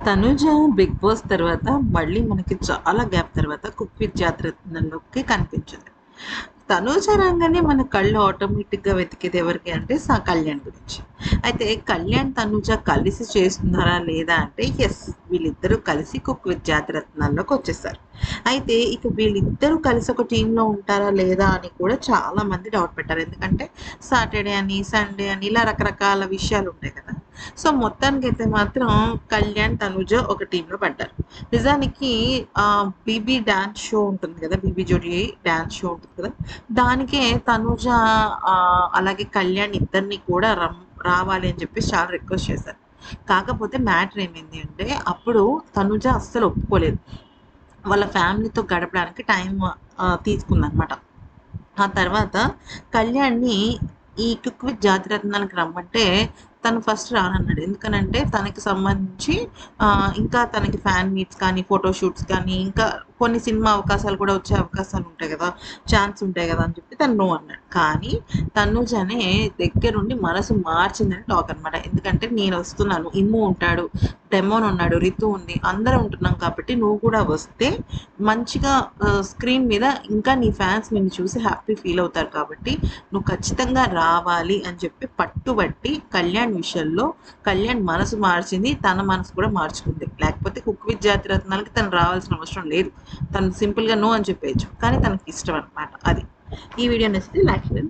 Tanuja big boss తర్వాత మళ్ళీ మనకి చాలా గ్యాప్ తర్వాత కుక్ విత్ జాతరత్నంలోకి కనిపించింది. తనూజ రాగానే మన కళ్ళు ఆటోమేటిక్‌గా వెతికేది ఎవరికి అంటే కళ్యాణ్ గురించి. అయితే కళ్యాణ్, తనూజ కలిసి చేస్తున్నారా లేదా అంటే యెస్. వీళ్ళిద్దరూ కలిసి కుక్ విత్ జాతిరత్నాల్లోకొచ్చేసారు. అయితే ఇక వీళ్ళిద్దరూ కలిసి ఒక టీమ్‌లో ఉంటారా లేదా అని కూడా చాలామంది డౌట్ పెట్టారు. ఎందుకంటే సాటర్‌డే అని, సండే అని ఇలా రకరకాల విషయాలుంటాయి కదా! సో, మొత్తానికైతే మాత్రం కళ్యాణ్, తనూజ ఒక టీమ్‌లో పడ్డారు. నిజానికి 'బీబీ డాన్స్ షో' ఉంటుంది కదా! 'బీబీ జోడి' డాన్స్ షో ఉంటుంది కదా! దానికే తనూజ అలాగే కళ్యాణ్ ఇద్దరిని కూడా రావాలి అని చెప్పేసి చాలా రిక్వెస్ట్ చేశారు. కాకపోతే మ్యాటర్ ఏమైంది అంటే అప్పుడు తనూజ అస్సలు ఒప్పుకోలేదు. వాళ్ళ ఫ్యామిలీతో గడపడానికి టైం తీసుకుందనమాట. ఆ తర్వాత కళ్యాణ్‌ని ఈ 'కుక్ విత్ జాతిరత్నాలకు' రమ్మంటే తను ఫస్ట్ రానన్నాడు. ఎందుకనంటే తనకి సంబంధించి ఇంకా తనకి ఫ్యాన్ మీట్స్ కానీ, ఫోటో షూట్స్ కానీ, ఇంకా కొన్ని సినిమా అవకాశాలు కూడా వచ్చే అవకాశాలు ఉంటాయి గదా! ఛాన్స్ ఉంటాయి గదా! అని చెప్పి తను నో అన్నాడు. కానీ తనుజనే దగ్గరుండి మనసు మార్చిందని టాక్ అనమాట. ఎందుకంటే నేనొస్తున్నాను. ఇమ్ము ఉంటాడు, డెమోన్ ఉన్నాడు, రితు ఉంది. అందరం ఉంటున్నాం కాబట్టి నువ్వు కూడా వస్తే మంచిగా స్క్రీన్ మీద ఇంకా నీ ఫ్యాన్స్ నిన్ను చూసి హ్యాపీ ఫీల్ అవుతారు కాబట్టి నువ్వు ఖచ్చితంగా రావాలి అని చెప్పి పట్టుబట్టి కళ్యాణ్ విషయంలో కళ్యాణ్ మనసు మార్చింది, తన మనసు కూడా మార్చుకుంది. లేకపోతే కుక్ విత్ జాతిరత్నాలకి తను రావాల్సిన అవసరం లేదు. తను సింపుల్‌గా నో అని చెప్పేయొచ్చు. కానీ తనకి ఇష్టం అనమాట అది. ఈ వీడియో నచ్చితే లైక్ చేయండి.